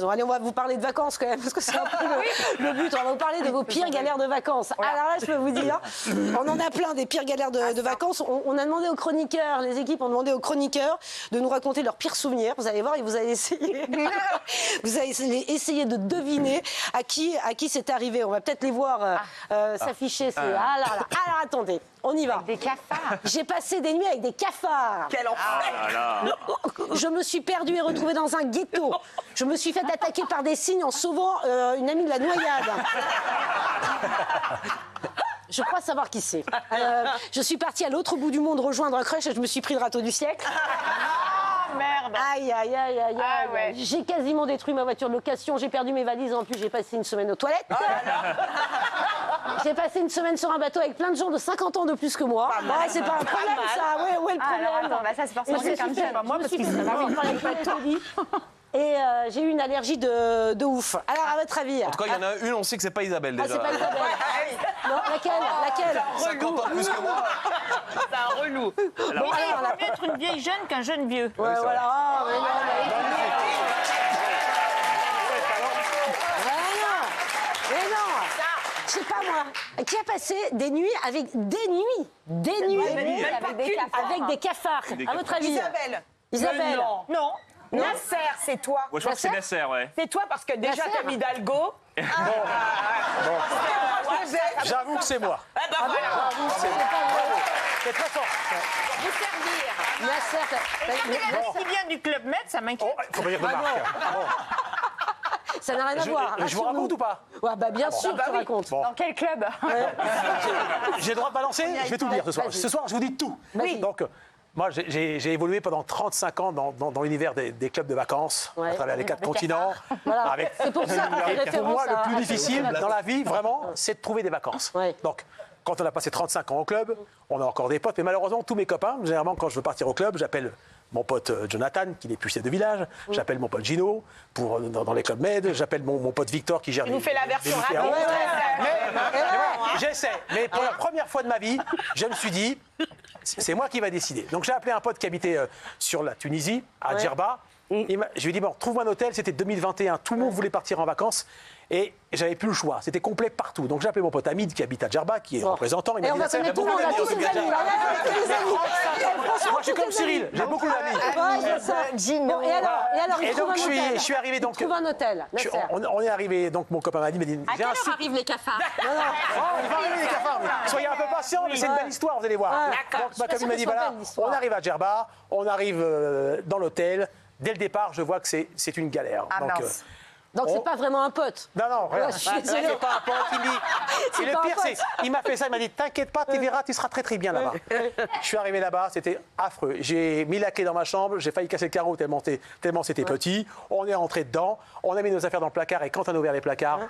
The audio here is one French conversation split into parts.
Allez, on va vous parler de vacances quand même, parce que c'est un peu le but. On va vous parler de vos pires galères de vacances. Alors là, je peux vous dire, on en a plein des pires galères de vacances. On a demandé aux chroniqueurs, les équipes ont demandé aux chroniqueurs de nous raconter leurs pires souvenirs. Vous allez voir, et vous allez essayer, de deviner à qui c'est arrivé. On va peut-être les voir s'afficher. Alors attendez, on y va. Avec des cafards. J'ai passé des nuits avec des cafards. Quel enfer! Je me suis perdue et retrouvée dans un ghetto. Je me suis fait attaquer par des cygnes en sauvant une amie de la noyade. Je crois savoir qui c'est. Je suis partie à l'autre bout du monde rejoindre un crush et je me suis pris le râteau du siècle. Merde. Aïe. Ah ouais. J'ai quasiment détruit ma voiture de location, j'ai perdu mes valises, en plus j'ai passé une semaine aux toilettes. J'ai passé une semaine sur un bateau avec plein de gens de 50 ans de plus que moi. C'est pas un problème ça, où est le problème? Attends, ça c'est forcément quelqu'un de jeune. Moi parce que et j'ai eu une allergie de ouf. Alors, à votre avis? En tout cas, il y en a une, on sait que c'est pas Isabelle déjà. C'est pas Isabelle. Non, laquelle 50 ans de plus que moi. C'est un relou. Bon, alors, Il vaut mieux être une vieille jeune qu'un jeune vieux. Ouais, voilà. Ah, mais non, mais non. Je sais pas moi. Qui a passé des nuits avec des nuits avec des cafards? À votre avis? Isabelle. Non. Nasser, c'est toi. Moi, je crois que c'est Nasser, ouais. C'est toi parce que déjà Nasser. t'as mis Hidalgo. J'avoue que c'est moi. C'est très fort. Vous servir. Nasser, Qui vient du Club Med, ça m'inquiète. Il faut pas dire de marque. ça n'a rien à voir. Je vous raconte ou pas? Ouais, bah bien sûr que tu racontes. Bon. Dans quel club? J'ai le droit de balancer? Je vais tout dire ce soir. Ce soir, je vous dis tout. Vas-y. Donc, moi, j'ai évolué pendant 35 ans dans l'univers des clubs de vacances, à travers les 4 continents. Voilà. Avec... C'est pour ça qu'on fait Pour référence moi, à- le plus difficile dans la vie, vraiment, c'est de trouver des vacances. Ouais. Donc, quand on a passé 35 ans au club, on a encore des potes. Mais malheureusement, tous mes copains, généralement, quand je veux partir au club, j'appelle mon pote Jonathan, qui n'est plus chef de village. J'appelle mon pote Gino, dans les clubs Med. J'appelle mon pote Victor, qui gère Il nous fait la version rapide. J'essaie. Mais pour la première fois de ma vie, je me suis dit, c'est moi qui va décider. Donc j'ai appelé un pote qui habitait sur la Tunisie, à Djerba. Je lui ai dit, bon, trouve-moi un hôtel. C'était 2021. Tout le monde voulait partir en vacances. Et j'avais plus le choix. C'était complet partout. Donc j'ai appelé mon pote Hamid qui habite à Djerba, qui est représentant. Il Et m'a on dit, va Nasser, connaître tout le monde, on a tous ses amis. moi, je suis comme Cyril, j'ai beaucoup d'amis. Bon, et alors, il Et trouve donc, un je hôtel. suis arrivé. Donc, Il trouve un hôtel. Nasser. on est arrivé, donc mon copain m'a dit, À j'ai quelle un heure site. arrivent les cafards? On va arriver les cafards. Soyez un peu patients, mais c'est une belle histoire, vous allez voir. D'accord. Donc ma copine m'a dit, Je suis pas sûre voilà, que ce soit belle, l'histoire. on arrive à Djerba, on arrive dans l'hôtel. Dès le départ, je vois que c'est une galère. Ah, Donc, mince. Donc, c'est pas vraiment un pote. non, regarde. Ouais, je suis désolée. C'est pas un pote, il me dit. C'est Et le pas un pire, pote. c'est, il m'a fait ça, il m'a dit, t'inquiète pas, tu verras, tu seras très très bien là-bas. Je suis arrivé là-bas, c'était affreux. J'ai mis la clé dans ma chambre, j'ai failli casser le carreau tellement c'était petit. On est rentré dedans, on a mis nos affaires dans le placard et quand on a ouvert les placards,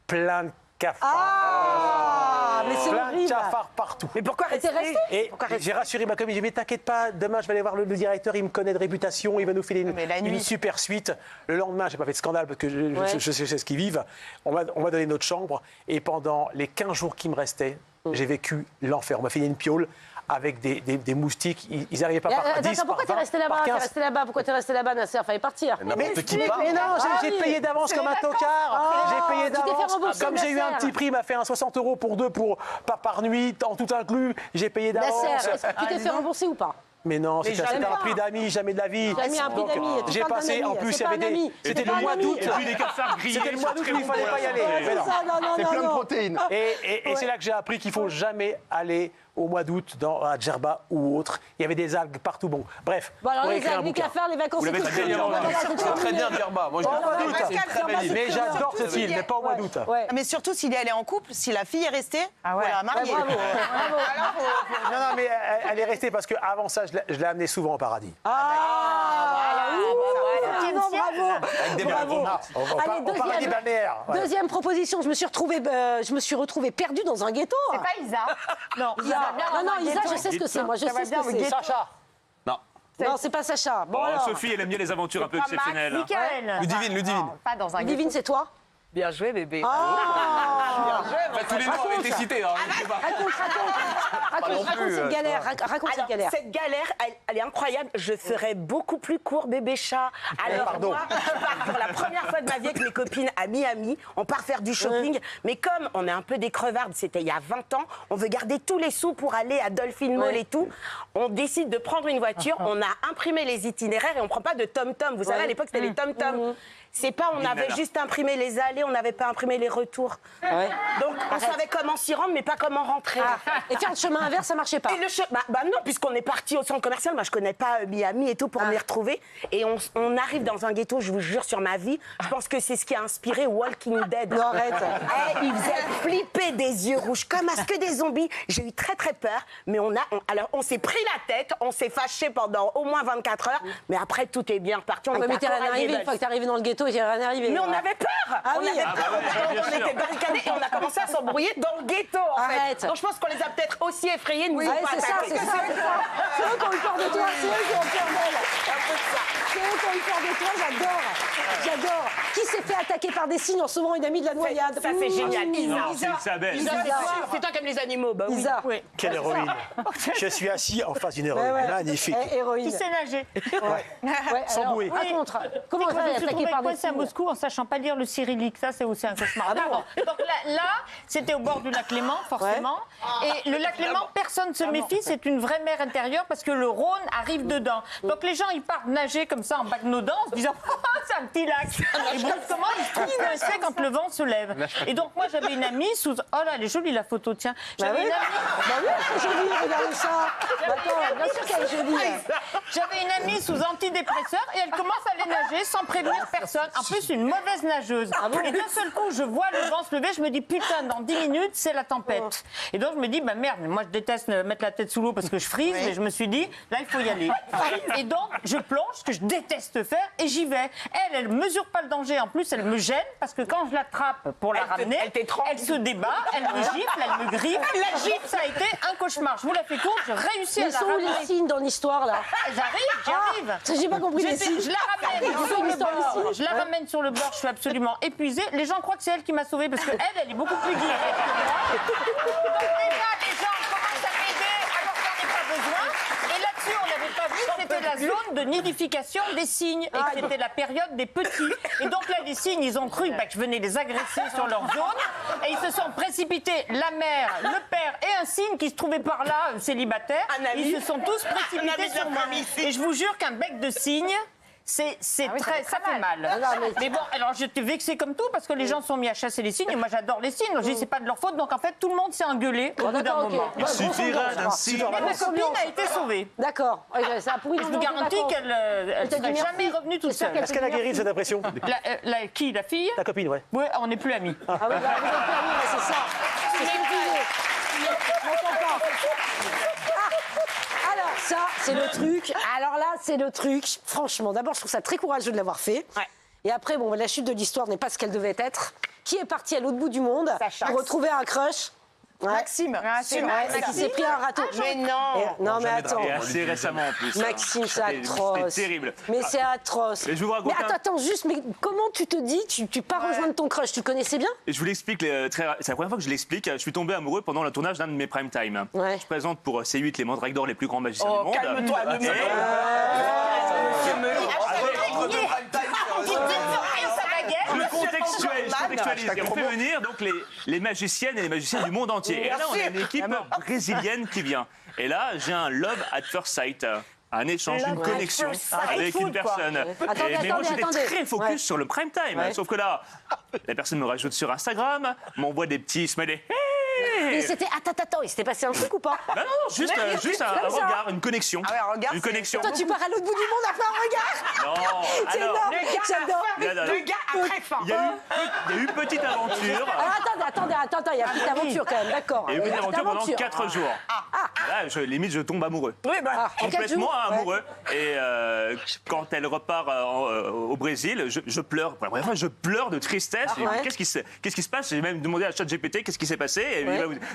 plein de cafards. Ah, mais c'est Plein de horrible. cafards partout. Mais pourquoi T'es resté? Et j'ai rassuré ma copine, j'ai dit mais t'inquiète pas, demain je vais aller voir le directeur, il me connaît de réputation, il va nous filer Mais la nuit. une super suite. Le lendemain, j'ai pas fait de scandale parce que je sais ce qu'ils vivent. On m'a donné notre chambre et pendant les 15 jours qui me restaient, j'ai vécu l'enfer. On m'a filé une piole avec des moustiques, ils n'arrivaient pas par 10, Attends, pourquoi par 20, t'es resté là-bas? par T'es 15. resté là-bas? Pourquoi t'es resté là-bas, Nasser? Fallait partir. N'importe qui part. Mais non, j'ai oui. payé d'avance comme un tocard. J'ai payé tu t'es fait d'avance. rembourser, Comme j'ai eu un Nasser. petit prix, il m'a fait un 60 € pour deux par nuit, en tout inclus. J'ai payé d'avance. Nasser, est-ce que tu t'es fait rembourser ou pas? Mais non, c'était jamais un pas. prix d'amis, jamais de la vie. T'as mis un prix Donc, d'amis. et tu j'ai parles d'un passé, ami. en plus, C'est il y pas avait un ami. des. C'était C'est le pas un mois ami. d'août. Et puis des cafards grillés. C'était le mois d'août où il fallait pas y aller. Mais non. Non, C'est plein de protéines. Et c'est là que j'ai appris qu'il faut jamais aller au mois d'août à Djerba ou autre. Il y avait des algues partout. Bon, bref. Bon, alors, on va les écrire un algues, les bouquin. cafards, les vacances, Vous l'avez c'est très bien tout. vendu. C'est très bien Djerba. Moi, je Au mois d'août. c'est une très belle île. Mais j'adore cette île, mais pas au mois d'août. Ouais. Mais surtout s'il est allé en couple, si la fille est restée, voilà, mariée. Bravo. Non, mais elle est restée parce qu'avant ça, je l'ai amenée souvent au paradis. Avec des Bravo. Au paradis balnéaire. Ouais. Deuxième proposition, je me suis retrouvée perdue dans un ghetto. C'est pas Isa. Non, Non, Isa, je sais ce que c'est. Moi, je sais ce que c'est. Sacha. Non. Non, c'est pas Sacha. Bon, Bon, alors. Sophie, elle aime bien les aventures un peu exceptionnelles. Michael. Ludivine. Pas dans un Divine, c'est toi? Bien joué, bébé. Ah Tous les noms ont été cités. Hein, je sais pas. Raconte cette galère. Raconte cette galère. Cette galère, elle est incroyable. Je ferais beaucoup plus court, bébé chat. Alors, Pardon. moi, je pars pour la première fois de ma vie avec mes copines à Miami. On part faire du shopping. Mais comme on est un peu des crevardes, c'était il y a 20 ans, on veut garder tous les sous pour aller à Dolphin Mall et tout. On décide de prendre une voiture. On a imprimé les itinéraires et on prend pas de tom-tom. Vous savez, à l'époque, c'était les tom-tom. C'est pas, on avait juste imprimé les allées, on n'avait pas imprimé les retours. Donc, on savait comment s'y rendre, mais pas comment rentrer. Et faire le chemin inverse, ça marchait pas. Et non, puisqu'on est parti au centre commercial, moi je connais pas Miami et tout pour m'y retrouver. Et on arrive dans un ghetto, je vous jure sur ma vie, je pense que c'est ce qui a inspiré Walking Dead. Non, arrête. Il faisait flipper des yeux rouges, comme à ce que des zombies. J'ai eu très très peur, mais alors on s'est pris la tête, on s'est fâché pendant au moins 24 heures, mais après tout est bien reparti. Mais t'es rien arrivé une fois que t'es arrivé dans le ghetto, t'es rien arrivé. Mais on avait peur. Ah on oui. avait peur. bien On sûr. était barricadés et on a commencé à s'embrouiller dans le ghetto en Arrête. fait. Donc je pense qu'on les a peut-être aussi effrayés de nous Ouais, ont pas c'est ça, attaqués. c'est ça. C'est eux qui ont eu peur de toi, c'est eux qui ont peur d'elle. C'est eux qui ont eu peur de toi, j'adore. Qui s'est fait attaquer par des cygnes en sauvant une amie de la noyade? Ça c'est génial. Non, c'est Isabelle. Isa, c'est toi qui aimes les animaux. Bah oui. Isa. Oui. Quelle héroïne. Je suis assis en face d'une héroïne. Ouais. Magnifique. Héroïne. Qui sait nager. Ouais, Sans alors, bouée. Raconte. Comment Quand ça je me est suis attaqué trouvée par des coincée à cygnes? Moscou en sachant pas lire le cyrillique, ça c'est aussi un cauchemar. Ah bon D'accord. Donc là, c'était au bord du lac Léman, forcément. Et le lac Léman, personne ne se méfie, c'est une vraie mer intérieure parce que le Rhône arrive dedans. Donc les gens, ils partent nager comme ça en bagnodant en se disant c'est un petit lac. Et brusquement, ils se trouvent coincés quand le vent se lève. Et donc moi, j'avais une amie sous... Oh là, elle est jolie la photo, tiens. J'avais une amie... Bah oui, c'est joli, regardez ça. Attends, bien sûr qu'elle est jolie. J'avais une amie sous antidépresseur et elle commence à aller nager sans prévenir personne. En plus, une mauvaise nageuse. Et d'un seul coup, je vois le vent se lever, je me dis putain, dans 10 minutes, c'est la tempête. Et donc, je me dis, bah merde, moi je déteste mettre la tête sous l'eau parce que je frise, mais je me suis dit, là, il faut y aller. Et donc, je plonge, ce que je déteste faire, et j'y vais. Elle mesure pas le danger. En plus, elle me gêne parce que quand je l'attrape pour la ramener, elle se débat, elle me gifle, elle me griffe. La gifle, ça a été un cauchemar. Je vous la fais courte, je réussis à Ils la sont où ramener. les signes dans l'histoire, là? J'arrive. J'ai pas compris les signes. Je la ramène sur le bord. Je la ramène sur le bord. Je suis absolument épuisée. Les gens croient que c'est elle qui m'a sauvée parce que elle est beaucoup plus guerrière que moi. Donc déjà, les gens commencent à m'aider alors qu'on n'en ai pas besoin. Et là-dessus, on n'avait pas vu que c'était la zone de nidification des cygnes et que c'était la période des petits. Et donc là, les cygnes, ils ont cru que je venais les agresser sur leur zone et ils se sont précipités. La mère, le père et un cygne qui se trouvait par là, célibataire. Ils se sont tous précipités sur moi. Et je vous jure qu'un bec de cygne, c'est très, ça fait mal. Mais bon, alors j'étais vexée comme tout parce que les gens sont mis à chasser les cygnes et moi j'adore les cygnes. Donc j'ai dit c'est pas de leur faute. Donc en fait tout le monde s'est engueulé au bout d'un moment. Il suffira d'un signe. Et ma copine a été sauvée. D'accord. Ouais, ça a pourri Je vous garantis qu'elle ne serait jamais revenue toute seule. Est-ce qu'elle a guéri de cette impression? Qui, la fille? Ta copine, ouais. Ouais, on n'est plus amis. Ah oui, bah, vous êtes pas mis, mais c'est ça. C'est ce que je disais. Je m'entends pas. Alors ça, c'est le truc. Alors là, c'est le truc. Franchement, d'abord, je trouve ça très courageux de l'avoir fait. Et après, bon, la chute de l'histoire n'est pas ce qu'elle devait être. Qui est parti à l'autre bout du monde pour retrouver un crush? Maxime. C'est vrai, qui s'est pris un râteau. Mais non. Non, mais attends. Et assez récemment en plus. Maxime, c'est atroce. C'était terrible. Mais c'est atroce. Mais je vais vous raconter Mais attends, juste, mais comment tu te dis, tu pars rejoindre ton crush? Tu le connaissais bien? Et je vous l'explique, c'est la première fois que je l'explique. Je suis tombé amoureux pendant le tournage d'un de mes prime time. Ouais. Je présente pour C8 les Mandrakes d'or, les plus grands magiciens du monde. Calme-toi, le Et- Je contextualise. Et on fait venir donc les magiciennes et les magiciens du monde entier. Et là, on a une équipe brésilienne qui vient. Et là, j'ai un love at first sight. Un échange, une connexion avec une personne. Mais moi, j'étais très focus sur le prime time. Sauf que là, la personne me rajoute sur Instagram, m'envoie des petits smileys. Et c'était. Attends, il s'était passé un truc ou pas? Bah non, juste un regard, une connexion. Ah ouais, un regard, Une connexion. Toi, tu pars à l'autre bout du monde après un regard? Non, C'est alors, énorme, j'adore. Le gars a très fort. il y a eu petite aventure. Alors, attends, il y a une petite aventure quand même, d'accord. Il y a eu une Petite aventure pendant 4 jours. Là, limite, je tombe amoureux. Oui, bah. En 4 Complètement jours, amoureux. Et quand elle repart au Brésil, je pleure. Pour la première fois, je pleure de tristesse. Ah ouais. Qu'est-ce qui se passe? J'ai même demandé à ChatGPT qu'est-ce qui s'est passé. Et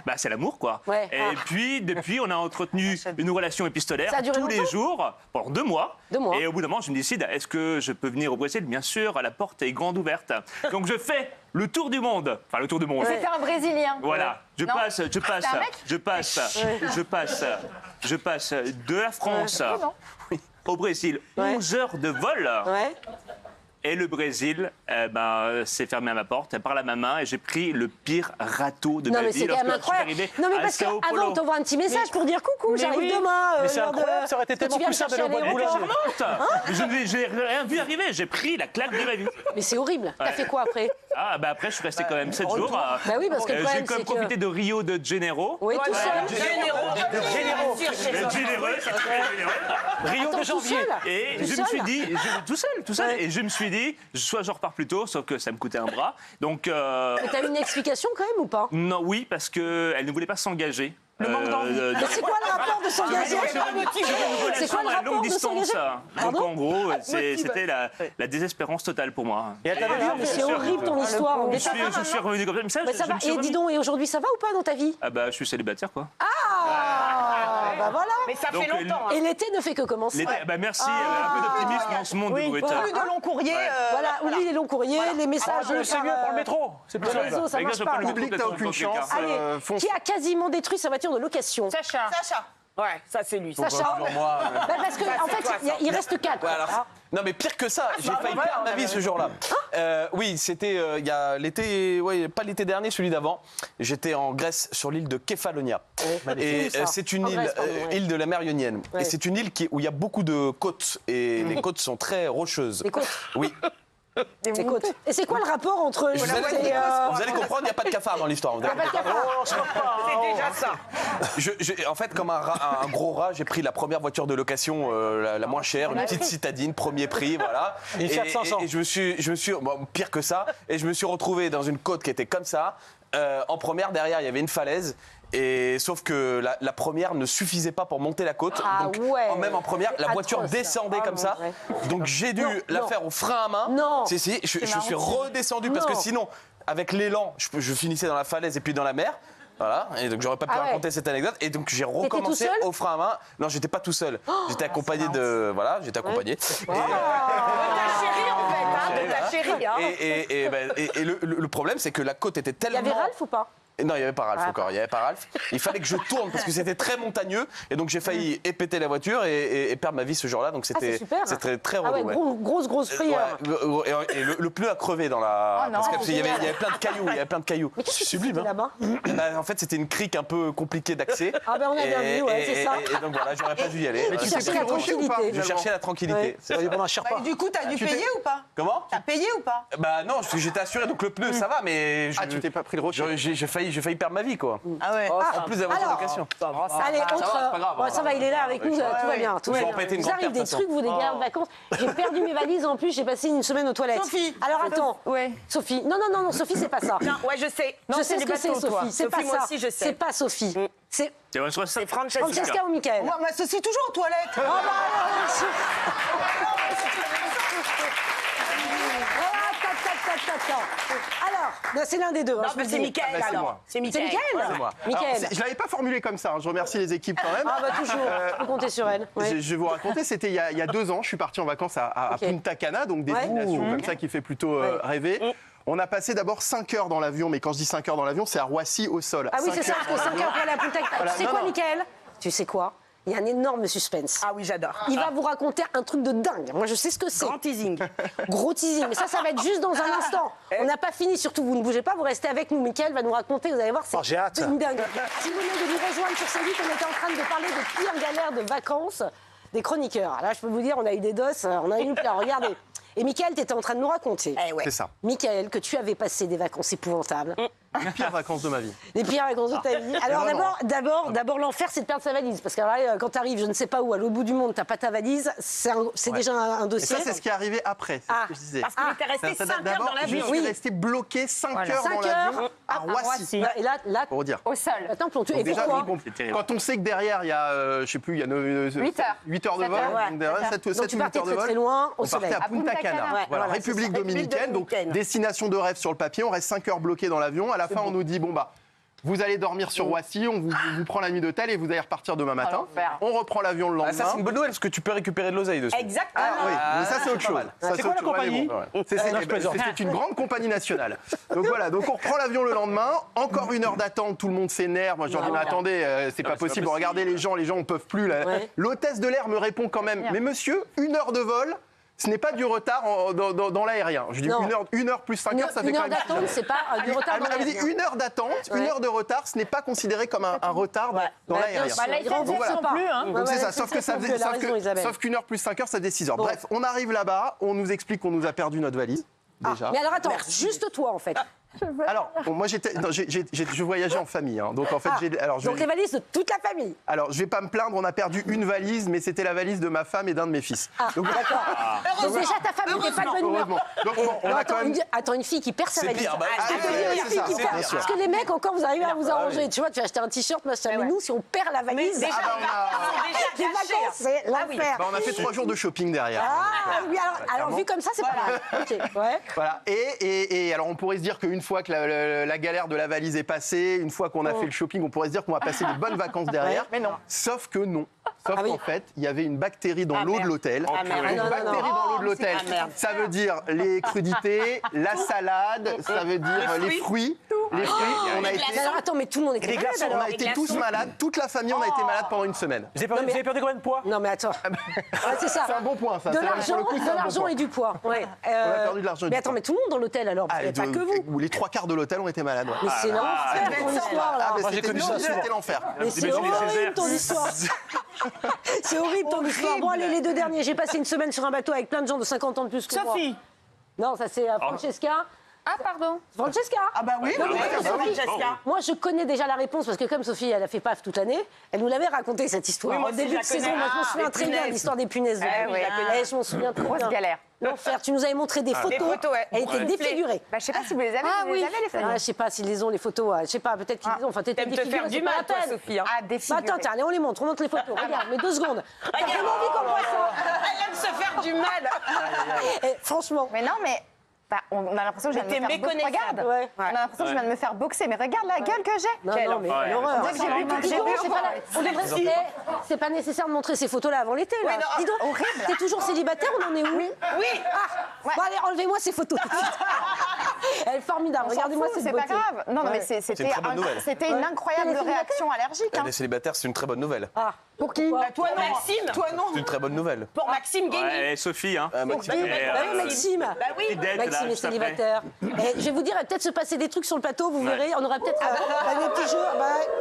Bah, c'est l'amour, quoi. Ouais. Et puis, depuis, on a entretenu une relation épistolaire Ça a duré tous les longtemps jours, pendant 2 mois. 2 mois. Et au bout d'un moment, je me décide, est-ce que je peux venir au Brésil? Bien sûr, la porte est grande ouverte. Donc, je fais le tour du monde. Enfin, le tour du monde. C'était un Brésilien. Voilà, je Non. passe de la France au Brésil, 11 heures de vol. Ouais. Et le Brésil s'est fermé à ma porte par la main et j'ai pris le pire râteau de Non, ma mais vie c'est quand même lorsque je suis incroyable. arrivé Non, mais à parce Sao qu'avant, Paulo. on t'envoie un petit message pour dire coucou, j'arrive oui. demain. Mais c'est incroyable, ça aurait été tellement plus simple d'aller au bois de Boulogne. Mais je n'ai rien vu arriver, j'ai pris la claque de ma vie. Mais c'est horrible. T'as fait quoi après? Ah, bah après, je suis resté quand même 7 jours. Bah oui, parce que le J'ai problème, quand même c'est que... profité de Rio de Janeiro. Oui, tout seul. Généreux, c'est très généreux. Rio Attends, de tout janvier. seul. Et Tout je me seul suis dit, tout seul. Ouais. Et je me suis dit, soit je repars plus tôt, sauf que ça me coûtait un bras. Donc, Mais t'as une explication quand même ou pas? non, oui, parce qu'elle ne voulait pas s'engager. Mais c'est quoi le rapport de s'engager? C'est quoi le la rapport longue de distance. s'engager? Donc en gros, c'était la désespérance totale pour moi. Et elle t'avait vu, Mais c'est horrible ton histoire. Mais ça va Je suis revenu comme ça. Mais ça, Mais ça je va. me suis Et remis. dis donc, et aujourd'hui, ça va ou pas dans ta vie? Ah bah, je suis célibataire, quoi. Ah, bah voilà. Mais ça Donc, fait longtemps. Et l'été ne fait que commencer. Bah, merci, un peu d'optimisme dans ce monde de brut. voilà. Plus de long courrier. Voilà, oublie les longs courriers, les messages c'est mieux pour le métro. C'est plus le simple. réseau, ça Les gars, marche je prends pas. le Oublie que t'as aucune chance. Allez, fonce. qui a quasiment détruit sa voiture de location? Sacha. Ouais, ça c'est lui. Sacha. Moi, Bah, parce qu'en fait, il reste 4. ouais, alors, non mais pire que ça, j'ai failli perdre ma vie ce jour-là. Oui, c'était il y a l'été, pas l'été dernier, celui d'avant. J'étais en Grèce sur l'île de Kefalonia. Et c'est une En île, Grèce, pardon, ouais. île de la mer Ionienne. Ouais. Et c'est une île où il y a beaucoup de côtes et les côtes sont très rocheuses. Les côtes. Oui. Les côtes. Et c'est quoi le rapport entre Vous allez comprendre, il n'y a pas de cafard dans l'histoire. Pas de cafard. C'est déjà ça. En fait, comme un gros rat, j'ai pris la première voiture de location la moins chère, une petite citadine, premier prix, voilà. Une Fiat 500. Et je me suis pire que ça, et je me suis retrouvé dans une côte qui était comme ça. En première, derrière, il y avait une falaise. Et sauf que la première ne suffisait pas pour monter la côte. Ah donc, ouais. même en première, la C'est voiture atroce, descendait ça. comme ça. Donc j'ai dû la non. faire au frein à main. Non. Si, je suis redescendu parce que Non. sinon, avec l'élan, je finissais dans la falaise et puis dans la mer. Voilà, et donc j'aurais pas pu Ah ouais. raconter cette anecdote. Et donc j'ai recommencé tout seul au frein à main. Non, j'étais pas tout seul. J'étais accompagné de. Voilà, j'étais accompagné. De ta chérie en fait, hein, de ta chérie. Hein. Et le problème, c'est que la côte était Il y tellement. avait Ralph ou pas? Non, il n'y avait pas Ralph encore. Il y avait pas Ralph. Il fallait que je tourne parce que c'était très montagneux. Et donc j'ai failli épéter la voiture et perdre ma vie ce jour-là. Donc c'était très Ah ouais, relou. grosse frayeur. Ouais, et le pneu a crevé dans la. Parce qu'il y avait plein de cailloux. Il y avait plein de cailloux. Mais qu'est-ce que tu Sublime. faisais là-bas? En fait, c'était une crique un peu compliquée d'accès. Ah ben on a bien vu, ouais, c'est ça. Et donc voilà, j'aurais pas dû y aller. Tu cherchais la tranquillité. Je cherchais la tranquillité. Ouais. Il y a un Sherpa. Du coup, t'as dû payer ou pas? Comment? T'as payé ou pas? Bah non, parce que j'étais assuré, donc le pneu ça va, mais Ah, tu t'es pas pris le rocher. j'ai failli perdre ma vie quoi. Ah ouais. En plus de la voiture de location. Allez, autre. Bon, ça va, il est là avec nous, tout va bien. Tout va Je vais bien. empêter une Vous grande arrivez des perte, trucs, vous, des galères de vacances. J'ai perdu mes valises en plus, j'ai passé une semaine aux toilettes. Sophie. Alors attends. Ouais. Sophie. Non, Sophie, c'est pas ça. Non, ouais, je sais. Je sais ce que c'est, bateaux, toi. Sophie. C'est pas Sophie, moi ça. aussi, je sais. C'est pas Sophie. C'est C'est Francesca. Francesca ou Michael. Moi, m'associe toujours aux toilettes. Oh, bah, alors, bah, c'est l'un des deux. Non, hein, je mais vous c'est dis. Michael Ah bah, c'est alors. moi. C'est C'est Michael. Michael. C'est moi. Michael. Je l'avais pas formulé comme ça, hein. Je remercie les équipes quand même. Ah bah toujours, tu peux compter sur elle. Ouais. Je vais vous raconter, c'était il y a 2 ans, je suis parti en vacances à Ok. Punta Cana, donc destination comme ça qui fait plutôt rêver. On a passé d'abord 5 heures dans l'avion, mais quand je dis 5 heures dans l'avion, c'est à Roissy au sol. Ah oui, 5 c'est ça, heures parce que 5 heures pour aller à Punta Cana. Voilà, Tu sais non, quoi, non. Michael? Tu sais quoi? Il y a un énorme suspense. Ah oui, j'adore. Il va vous raconter un truc de dingue. Moi, je sais ce que c'est. Grand teasing. Gros teasing. Mais ça va être juste dans un instant. On n'a pas fini. Surtout, vous ne bougez pas, vous restez avec nous. Michael va nous raconter. Vous allez voir, c'est j'ai hâte. une dingue. Si vous venez de nous rejoindre sur C8, on était en train de parler des pires galères de vacances des chroniqueurs. Là, je peux vous dire, on a eu des doses, on a eu une plein. Regardez. Et Michael, tu étais en train de nous raconter. Eh ouais. C'est ça, Michael, que tu avais passé des vacances épouvantables. les pires vacances de ma vie. Les pires vacances de ta vie. Alors d'abord, l'enfer, c'est de perdre sa valise. Parce que alors là, quand tu arrives, je ne sais pas où, à l'autre bout du monde, t'as pas ta valise, c'est déjà un Et dossier. ça, c'est ce qui est arrivé après, c'est ce que je disais. Parce qu'il était resté 5 heures D'abord, dans je l'avion. suis Oui. resté bloqué 5 heures 5 dans l'avion heures à Roissy. Et là, Pour vous dire. Au sol. attends, et Donc déjà, pourquoi C'est terrible. quand on sait que derrière, il y a, je sais plus, il y a 8 heures. 8 heures de 7 vol, heures, ouais, donc derrière, 7 Donc tu ou 8 partais heures de très vol. très loin, au On partait soleil. à Punta Cana. Ouais, Voilà, voilà, République c'est ça. dominicaine, donc Dominicaine. destination de rêve sur le papier. On reste 5 heures bloqués dans l'avion. À la fin, on nous dit bon bah Vous allez dormir sur Roissy, on vous prend la nuit d'hôtel et vous allez repartir demain matin. On reprend l'avion le lendemain. Ça, c'est une bonne nouvelle parce que tu peux récupérer de l'oseille dessus. Exactement. Ah oui, mais ça c'est autre chose. C'est quoi la compagnie? C'est une grande compagnie nationale. Donc voilà, donc on reprend l'avion le lendemain, encore 1 heure d'attente, tout le monde s'énerve. Moi je leur dis mais attendez, c'est pas possible, regardez les gens on peuvent plus. L'hôtesse de l'air me répond quand même, mais monsieur, 1 heure de vol, ce n'est pas du retard dans l'aérien. Je dis 1 heure plus 5 heures, ça fait quand même... 1 heure d'attente, c'est pas du retard dans l'aérien. Elle me dit 1 heure d'attente, 1 heure de retard, ce n'est pas considéré comme un retard dans l'aérien. Là, ils ne plus. Hein. Donc c'est ça, sauf qu'1 heure plus 5 heures, ça fait 6 heures. Bref, on arrive là-bas, on nous explique qu'on nous a perdu notre valise. Déjà. Mais alors attends, juste toi en fait. Alors, moi je voyageais en famille, hein. Donc en fait donc les valises de toute la famille. Alors je vais pas me plaindre, on a perdu une valise, mais c'était la valise de ma femme et d'un de mes fils. Donc d'accord. Donc déjà ta famille n'est pas de bonne humeur. Donc on a quand même... Attends, une fille qui perd sa valise. Parce que les mecs encore vous arrivez à vous arranger. Tu vois, tu as acheté un t-shirt, machin. Mais nous, si on perd la valise, les vacances, c'est l'enfer. On a fait 3 jours de shopping derrière. Ah oui, alors vu comme ça, c'est pas mal. Voilà. Et alors on pourrait se dire qu'une fois que la galère de la valise est passée, une fois qu'on a fait le shopping, on pourrait se dire qu'on va passer de bonnes vacances derrière. Mais non. Sauf que non. Sauf qu'en fait, il y avait une bactérie dans l'eau de l'hôtel. Une bactérie dans l'eau de l'hôtel. Ça veut dire les crudités, la salade, ça veut dire les fruits. Les fruits, on a été... Alors attends, mais tout le monde était malade. On a été tous malades, toute la famille, on a été malade pendant 1 semaine. Vous avez perdu combien de poids? Non mais attends. C'est ça. C'est un bon point, ça. De l'argent et du poids. On a perdu de l'argent et du poids. Mais attends, mais tout le monde dans l'hôtel alors, parce qu'il n'y a pas que vous. Les 3/4 de l'hôtel ont été malades. Mais c'est l'enfer ton histoire là. Moi j'ai connu ça, c'était l'enfer. Mais c'est horrible ton histoire. C'est horrible ton histoire. Bon allez, les 2 derniers. J'ai passé 1 semaine sur un bateau avec plein de gens de 50 ans de plus que moi. Sophie. Non, ça c'est Francesca. Ah, pardon. Francesca. Ah bah oui, Francesca. Moi, je connais déjà la réponse parce que comme Sophie, elle a fait paf toute l'année, elle nous l'avait raconté cette histoire. Oui, moi Au aussi, début de saison, moi je m'en souviens très bien de l'histoire des punaises. Je m'en souviens très bien. Grosse galère. L'enfer. Tu nous avais montré des photos. Elle était défigurée. Bah, je sais pas si vous les avez. Ah vous oui. les avez, les photos. Je sais pas s'ils les ont les photos. Je sais pas. Peut-être qu'ils les ont. Enfin, t'étais T'aimes te faire défigurée. du mal, toi, Sophie. Ah, défigurée. Attends, allez, on les montre. On montre les photos. Regarde, mais 2 secondes. T'as vraiment envie qu'on voit ça? Elle aime se faire du mal. Franchement. Mais non, mais. Bah, on a l'impression que je viens de me faire boxer. Regarde, Ouais. on a l'impression que je viens de me faire boxer, mais regarde la gueule que j'ai. Non, mais l'horreur. On dirait que j'ai bu C'est pas nécessaire de montrer ces photos-là avant l'été, là. Dis donc, t'es toujours célibataire, on en est où? Oui. Bon, allez, enlevez-moi ces photos tout de suite. Elle est formidable, regardez-moi cette c'est beauté. pas grave. Non, mais c'était une incroyable réaction allergique. Les célibataires, c'est une très bonne nouvelle. Pour qui? Toi non, Maxime. Toi non. C'est une très bonne nouvelle. Pour Maxime Guény. Ouais, Sophie, hein. Maxime. Maxime. Bah oui. Maxime est célibataire. Je vais vous dire, il va peut-être se passer des trucs sur le plateau, vous verrez. On aura peut-être des petits jeux.